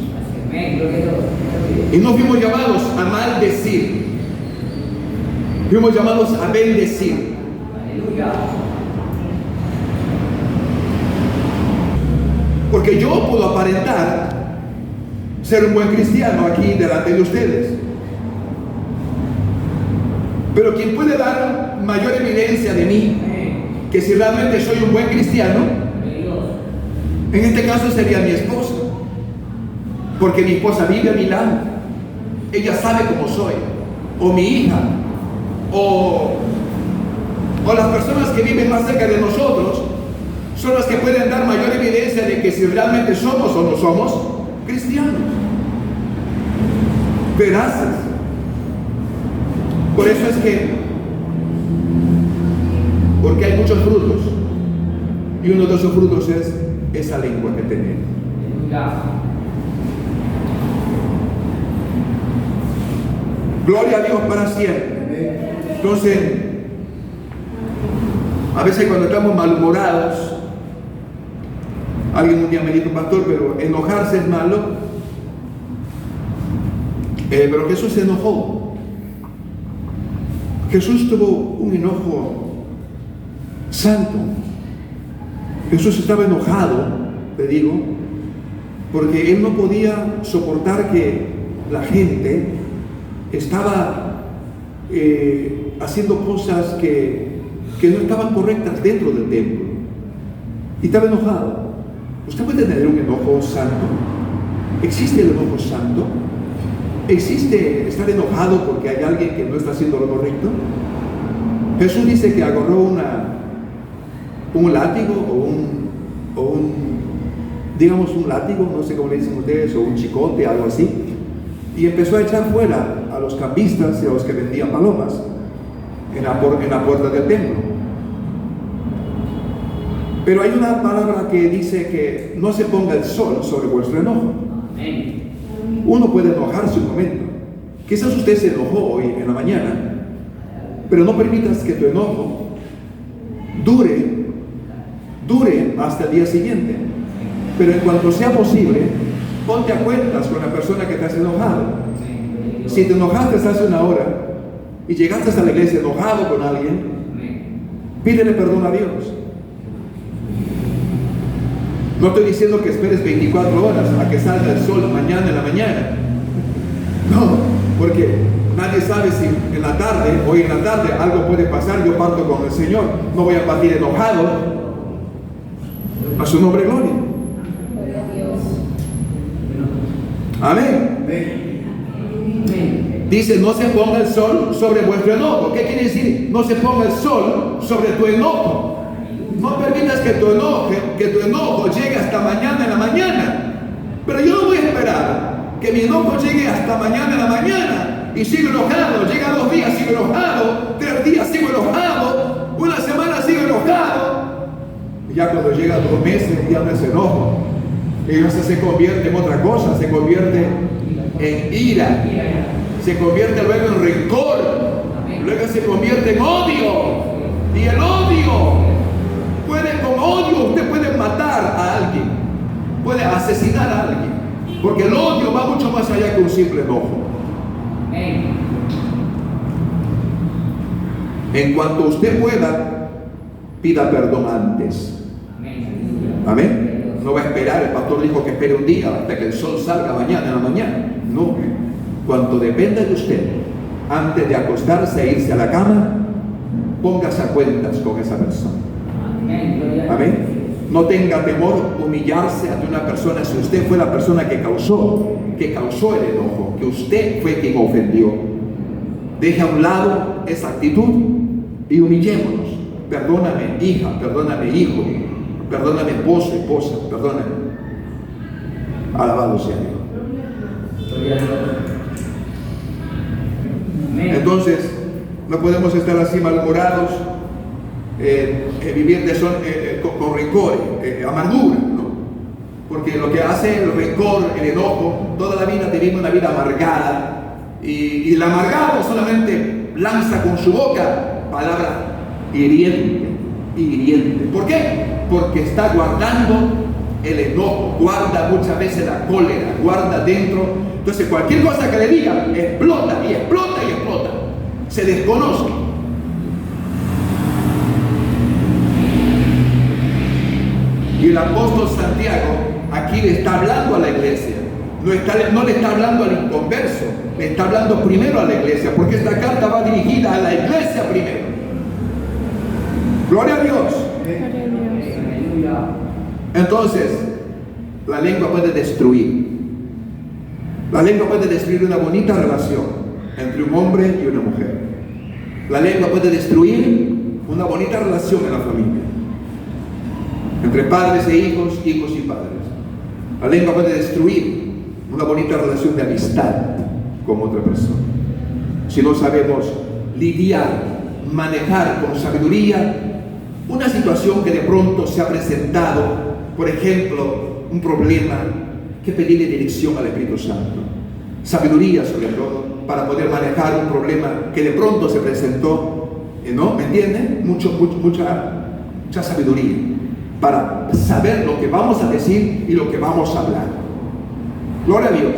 Y no fuimos llamados a maldecir, fuimos llamados a bendecir. Porque yo puedo aparentar ser un buen cristiano aquí delante de ustedes, pero quien puede dar mayor evidencia de mí que si realmente soy un buen cristiano, en este caso sería mi esposa, porque mi esposa vive a mi lado, ella sabe cómo soy, o mi hija, o las personas que viven más cerca de nosotros son las que pueden dar mayor evidencia de que si realmente somos o no somos cristianos veraces. Por eso es que, porque hay muchos frutos, y uno de esos frutos es esa lengua que tenemos. Gloria a Dios para siempre. Entonces, a veces cuando estamos malhumorados, alguien un día me dijo, pastor, pero enojarse es malo. Pero Jesús se enojó. Jesús tuvo un enojo santo. Jesús estaba enojado, te digo, porque él no podía soportar que la gente estaba haciendo cosas que no estaban correctas dentro del templo. Y estaba enojado. ¿Usted puede tener un enojo santo? ¿Existe el enojo santo? ¿Existe estar enojado porque hay alguien que no está haciendo lo correcto? Jesús dice que agarró un látigo digamos un látigo, no sé cómo le dicen ustedes, o un chicote, algo así, y empezó a echar fuera a los cambistas y a los que vendían palomas en la puerta del templo. Pero hay una palabra que dice que no se ponga el sol sobre vuestro enojo. Uno puede enojarse un momento. Quizás usted se enojó hoy en la mañana, pero no permitas que tu enojo dure hasta el día siguiente. Pero en cuanto sea posible, ponte a cuentas con la persona que te has enojado. Si te enojaste hace una hora y llegaste a la iglesia enojado con alguien, pídele perdón a Dios. No estoy diciendo que esperes 24 horas a que salga el sol mañana en la mañana. No, porque nadie sabe si en la tarde, hoy en la tarde, algo puede pasar, yo parto con el Señor, no voy a partir enojado. A su nombre gloria. Amén. Dice, no se ponga el sol sobre vuestro enojo. ¿Qué quiere decir? No se ponga el sol sobre tu enojo. No permitas que tu enojo llegue hasta mañana en la mañana. Pero yo no voy a esperar que mi enojo llegue hasta mañana en la mañana y sigo enojado. Llega 2 días, sigo enojado. 3 días, sigo enojado. 1 semana, sigo enojado. Y ya cuando llega 2 meses, ya no es enojo. Y eso se convierte en otra cosa. Se convierte en ira. Se convierte luego en rencor. Luego se convierte en odio. Y el odio con odio usted puede matar a alguien, puede asesinar a alguien, porque el odio va mucho más allá que un simple enojo. En cuanto usted pueda, pida perdón antes. Amén. No va a esperar, el pastor dijo que espere un día hasta que el sol salga mañana en la mañana. No, cuanto dependa de usted, antes de acostarse e irse a la cama, póngase a cuentas con esa persona. Amén. No tenga temor humillarse ante una persona si usted fue la persona que causó el enojo, que usted fue quien ofendió. Deje a un lado esa actitud y humillémonos. Perdóname, hija, perdóname, hijo, perdóname, esposa, perdóname. Alabado sea Dios. Entonces, no podemos estar así malhumorados. Vivir con rencor, amargura, ¿no? Porque lo que hace el rencor, el enojo, toda la vida te vive una vida amargada, y el amargado solamente lanza con su boca palabras hiriente. ¿Por qué? Porque está guardando el enojo, guarda muchas veces la cólera, guarda dentro. Entonces cualquier cosa que le diga explota, se desconoce. Y el apóstol Santiago aquí le está hablando a la iglesia. No le está hablando al inconverso, le está hablando primero a la iglesia, porque esta carta va dirigida a la iglesia primero. Gloria a Dios. Entonces, la lengua puede destruir. La lengua puede destruir una bonita relación entre un hombre y una mujer. La lengua puede destruir una bonita relación en la familia, entre padres e hijos, hijos y padres. La lengua puede destruir una bonita relación de amistad con otra persona. Si no sabemos lidiar, manejar con sabiduría una situación que de pronto se ha presentado, por ejemplo, un problema, que pedirle dirección al Espíritu Santo. Sabiduría sobre todo, para poder manejar un problema que de pronto se presentó, ¿no? ¿Me entienden? Mucha sabiduría para saber lo que vamos a decir y lo que vamos a hablar. Gloria a Dios.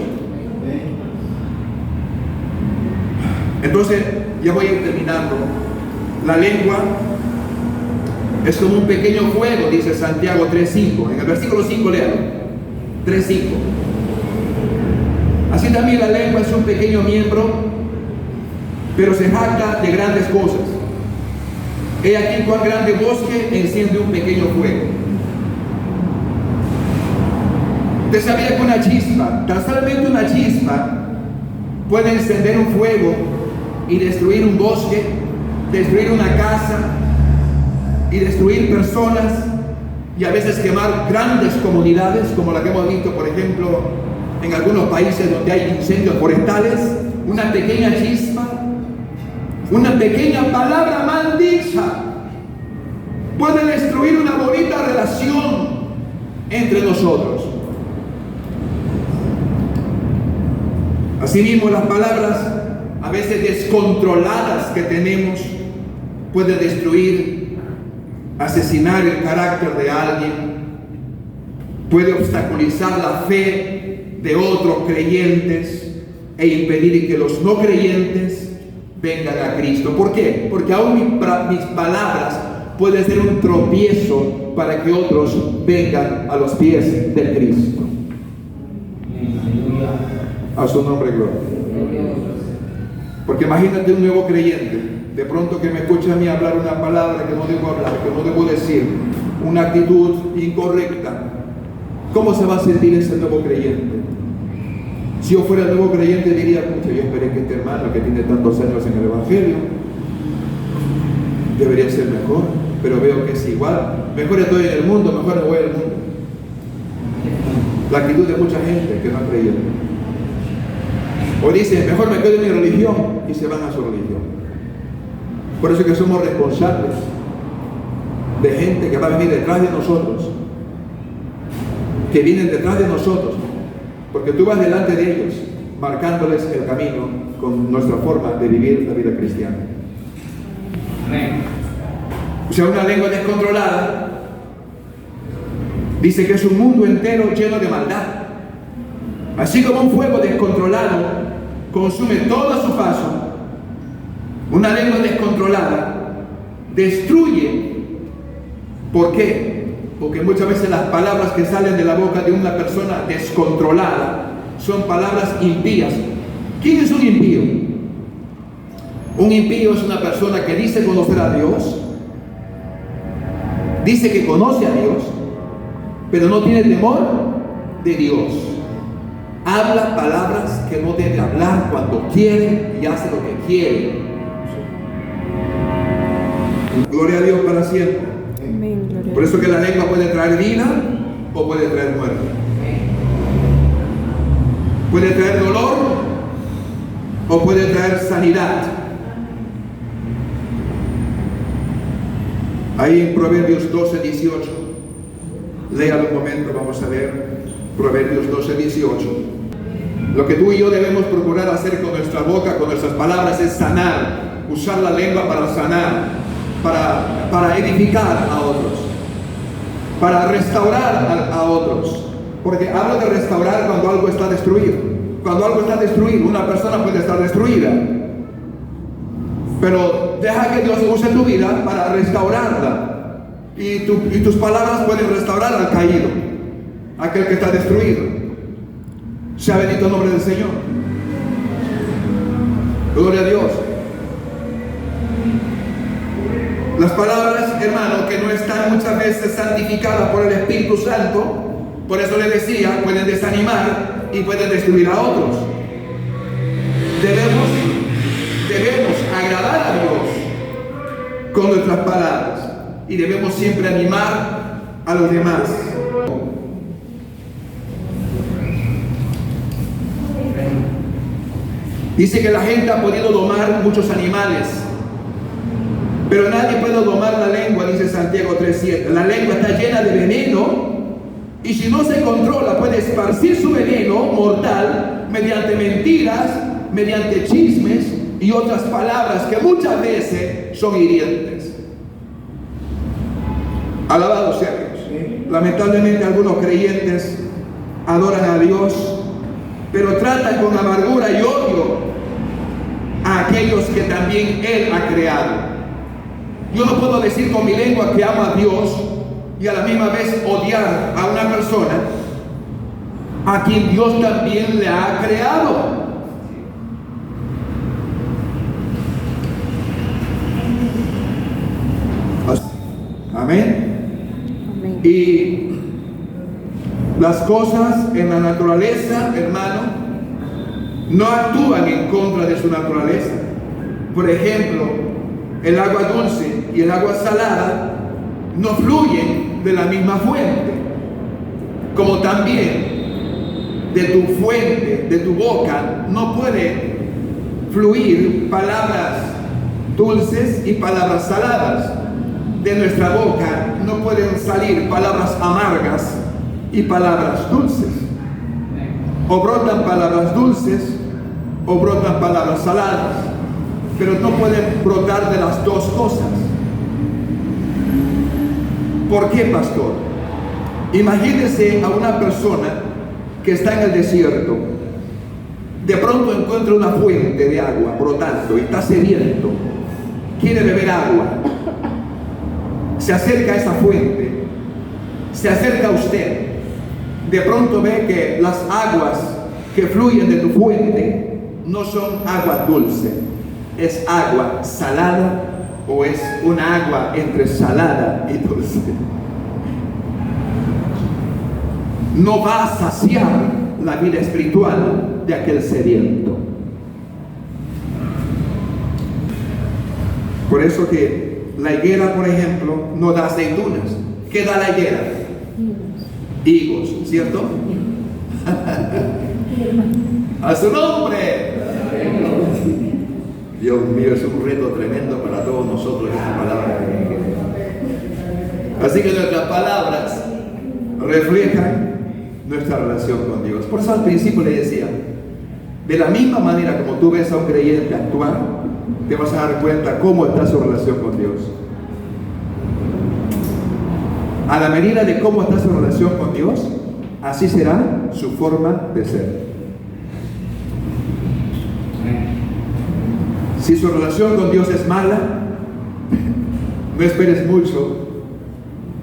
Entonces, ya voy a ir terminando. La lengua es como un pequeño fuego, dice Santiago 3:5. En el versículo 5 léalo. 3:5. Así también la lengua es un pequeño miembro, pero se jacta de grandes cosas. He aquí cuán grande bosque enciende un pequeño fuego. Usted sabía que una chispa, tan solamente una chispa, puede encender un fuego y destruir un bosque, destruir una casa y destruir personas, y a veces quemar grandes comunidades, como la que hemos visto, por ejemplo, en algunos países donde hay incendios forestales. Una pequeña chispa, una pequeña palabra mal dicha puede destruir una bonita relación entre nosotros. Asimismo, las palabras a veces descontroladas que tenemos pueden destruir, asesinar el carácter de alguien, puede obstaculizar la fe de otros creyentes e impedir que los no creyentes vengan a Cristo. ¿Por qué? Porque aún mis palabras pueden ser un tropiezo para que otros vengan a los pies de Cristo. A su nombre, gloria. Porque imagínate un nuevo creyente, de pronto que me escucha a mí hablar una palabra que no debo hablar, que no debo decir, una actitud incorrecta. ¿Cómo se va a sentir ese nuevo creyente? Si yo fuera nuevo creyente diría, pucha, yo esperé que este hermano que tiene tantos años en el Evangelio debería ser mejor, pero veo que es igual. Mejor estoy en el mundo, mejor me voy al mundo. La actitud de mucha gente que no ha creído. O dicen, mejor me quedo en mi religión, y se van a su religión. Por eso es que somos responsables de gente que va a venir detrás de nosotros, que vienen detrás de nosotros, porque tú vas delante de ellos, marcándoles el camino con nuestra forma de vivir la vida cristiana. Amén. O sea, una lengua descontrolada dice que es un mundo entero lleno de maldad. Así como un fuego descontrolado consume todo a su paso, una lengua descontrolada destruye. ¿Por qué? Porque muchas veces las palabras que salen de la boca de una persona descontrolada son palabras impías. ¿Quién es un impío? Un impío es una persona que dice conocer a Dios, dice que conoce a Dios, pero no tiene temor de Dios. Habla palabras que no debe hablar cuando quiere y hace lo que quiere. Gloria a Dios para siempre. Amén, gloria. Por eso que la lengua puede traer vida o puede traer muerte. Puede traer dolor o puede traer sanidad. Ahí en Proverbios 12:18, léalo un momento, vamos a ver Proverbios 12:18. Lo que tú y yo debemos procurar hacer con nuestra boca, con nuestras palabras, es sanar, usar la lengua para sanar, para edificar a otros, para restaurar a otros. Porque hablo de restaurar cuando algo está destruido. Cuando algo está destruido, una persona puede estar destruida, pero deja que Dios use tu vida para restaurarla, y tus palabras pueden restaurar al caído, aquel que está destruido. Sea bendito el nombre del Señor. Gloria a Dios. Las palabras, hermano, que no están muchas veces santificadas por el Espíritu Santo, por eso le decía, pueden desanimar y pueden destruir a otros. Debemos agradar a Dios con nuestras palabras, y debemos siempre animar a los demás. Dice que la gente ha podido domar muchos animales, pero nadie puede domar la lengua, dice Santiago 3:7. La lengua está llena de veneno, y si no se controla puede esparcir su veneno mortal mediante mentiras, mediante chismes y otras palabras que muchas veces son hirientes. Alabado sea Dios. Lamentablemente algunos creyentes adoran a Dios, pero tratan con amargura y odio a aquellos que también Él ha creado. Yo no puedo decir con mi lengua que amo a Dios y a la misma vez odiar a una persona a quien Dios también le ha creado. Amén. Amén. Y las cosas en la naturaleza, hermano, no actúan en contra de su naturaleza. Por ejemplo, el agua dulce y el agua salada no fluyen de la misma fuente, como también de tu fuente, de tu boca, no puede fluir palabras dulces y palabras saladas. De nuestra boca no pueden salir palabras amargas y palabras dulces. O brotan palabras dulces o brotan palabras saladas, pero no pueden brotar de las dos cosas. ¿Por qué, pastor? Imagínese a una persona que está en el desierto, de pronto encuentra una fuente de agua brotando y está sediento, quiere beber agua, se acerca a esa fuente, se acerca a usted, de pronto ve que las aguas que fluyen de tu fuente no son agua dulce, es agua salada o es una agua entre salada y dulce. No va a saciar la vida espiritual de aquel sediento. Por eso que la higuera, por ejemplo, no da aceitunas. ¿Qué da la higuera? Higos, ¿cierto? ¡A su nombre! Dios mío, es un reto tremendo para todos nosotros esta palabra. Así que nuestras palabras reflejan nuestra relación con Dios. Por eso al principio le decía, de la misma manera como tú ves a un creyente actuar, te vas a dar cuenta cómo está su relación con Dios. A la medida de cómo está su relación con Dios, así será su forma de ser. Si su relación con Dios es mala, no esperes mucho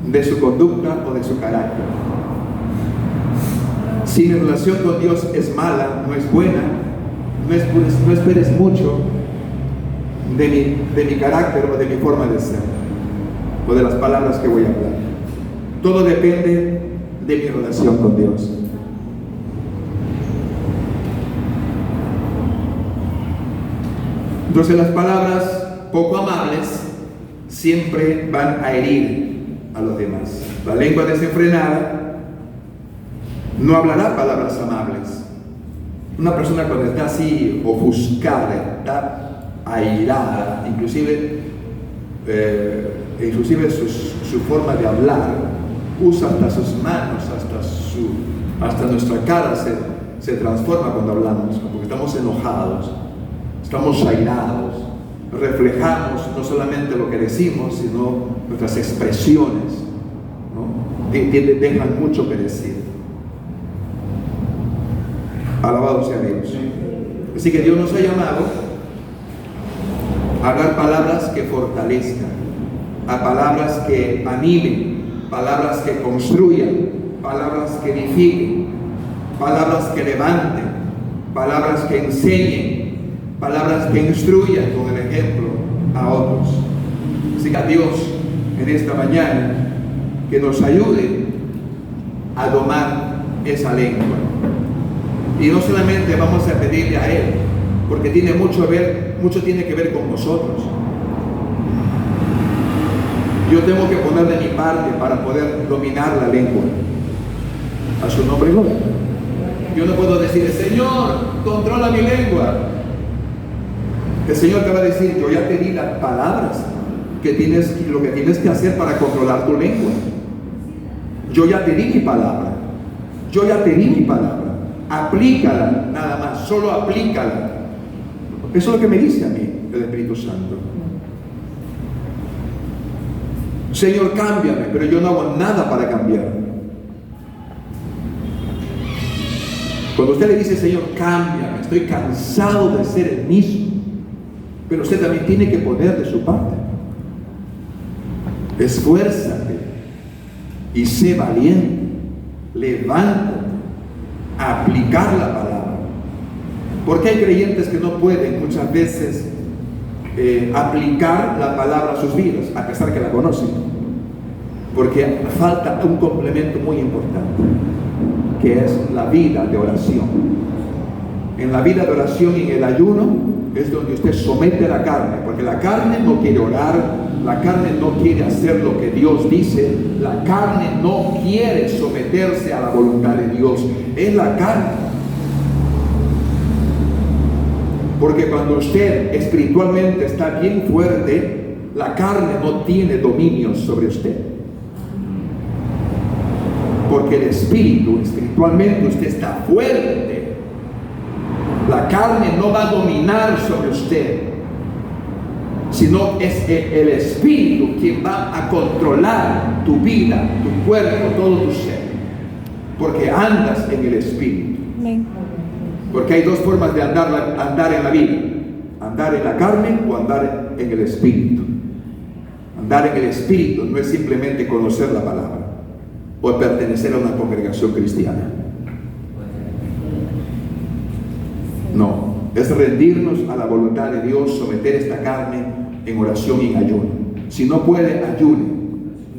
de su conducta o de su carácter. Si mi relación con Dios es mala, no es buena, no esperes mucho de mi carácter o de mi forma de ser, o de las palabras que voy a hablar. Todo depende de mi relación con Dios. Entonces las palabras poco amables siempre van a herir a los demás. La lengua desenfrenada no hablará palabras amables. Una persona cuando está así ofuscada, está airada, inclusive su forma de hablar, usa hasta sus manos, hasta nuestra cara se transforma cuando hablamos, porque estamos enojados, estamos airados, reflejamos no solamente lo que decimos, sino nuestras expresiones, ¿no? Dejan mucho que decir. Alabado sea Dios. Así que Dios nos ha llamado a hablar palabras que fortalezcan, a palabras que animen, palabras que construyan, palabras que edifiquen, palabras que levanten, palabras que enseñen, palabras que instruyan con el ejemplo a otros. Así que a Dios en esta mañana que nos ayude a domar esa lengua. Y no solamente vamos a pedirle a Él, porque tiene mucho tiene que ver con nosotros. Yo tengo que poner de mi parte para poder dominar la lengua. A su nombre, gloria. Yo no puedo decir, Señor, controla mi lengua. El Señor te va a decir, yo ya te di las palabras lo que tienes que hacer para controlar tu lengua. Yo ya te di mi palabra. Yo ya te di mi palabra. Aplícala, nada más, solo aplícala. Eso es lo que me dice a mí el Espíritu Santo. Señor, cámbiame, pero yo no hago nada para cambiar. Cuando usted le dice, Señor, cámbiame, estoy cansado de ser el mismo, pero usted también tiene que poner de su parte. Esfuérzate y sé valiente. Levántate a aplicar la palabra. Porque hay creyentes que no pueden muchas veces aplicar la palabra a sus vidas, a pesar que la conocen, porque falta un complemento muy importante, que es la vida de oración. En la vida de oración y en el ayuno es donde usted somete la carne, porque la carne no quiere orar, la carne no quiere hacer lo que Dios dice, la carne no quiere someterse a la voluntad de Dios, es la carne. Porque cuando usted espiritualmente está bien fuerte, la carne no tiene dominio sobre usted. Porque el espíritu, espiritualmente usted está fuerte. La carne no va a dominar sobre usted, sino es el espíritu quien va a controlar tu vida, tu cuerpo, todo tu ser. Porque andas en el espíritu. Amén. Porque hay dos formas de andar en la vida: andar en la carne o andar en el espíritu. Andar en el espíritu no es simplemente conocer la palabra o pertenecer a una congregación cristiana. No, es rendirnos a la voluntad de Dios, someter esta carne en oración y en ayuno. Si no puede,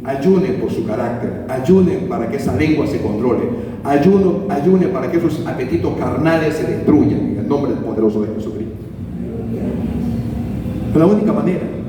ayune por su carácter, ayune para que esa lengua se controle, ayune para que esos apetitos carnales se destruyan en el nombre del poderoso de Jesucristo. Es la única manera.